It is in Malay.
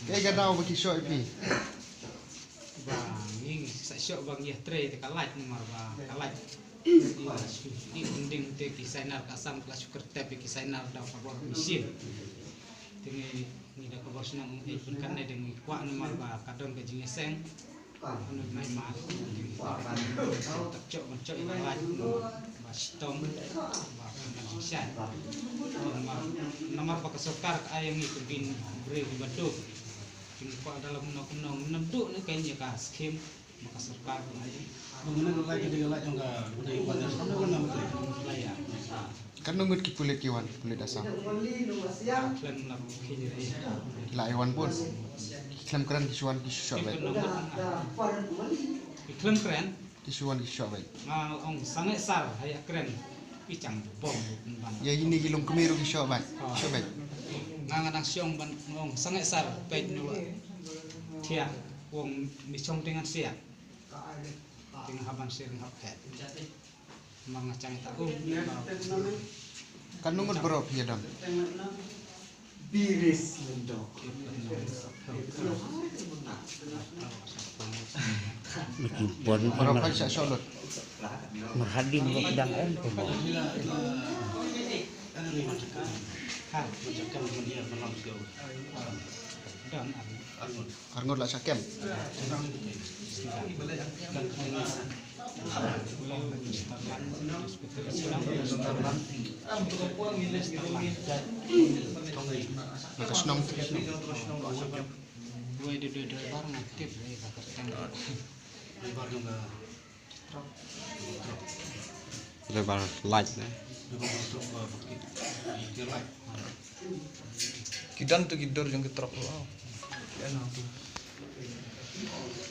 Cái gadau bagi shot pi. Bang, ini saya syok bang ya tre te kalaj nomor bang kalaj. Ini mending te kisainar kasam kelas syukur tapi kisainar dah kabor mesin. Tingi ni dah kabor senang pun kan ada dengan kuat nomor bang kadang gaji ngeseng. Anu mai mat. Tak cok mencok kalaj bastom bang sisai. Nomor bang kesokar ayang itu bin beri baduk. Kalau dalam undang-undang menentu ni kayaknya kas skim maka serkar aja. Mengenai lagi dengan lagi enggak udah ibadah sama kan Layak. Kan nunggut ki pulit kiwan pulit asam. Plan nak kini. La iwan pun. Iklam keren kisuan ki shot baik. Iklan keren. Kisuan ki shot baik. Ong sangat sar ayak keren. Picang bom. Ya ini gilung kemiru ki shot baik. Shot baik. Ngangan siong ban ngong sangat sar pet nula. Tiang wong misong dengan siap. Dengan haban sering hapet. Mangacang tahu. Kan nunggut berop ya dam. Biris mendok. Berop kan sak solot. Merhadim kok pedang ente. Kan macam dia malam jauh. Dan Arngot lah sakem. Maka senang. dua barang aktif ni bakar tang. Lebar light na. Kidan tu gidor yang ketrok. Ya,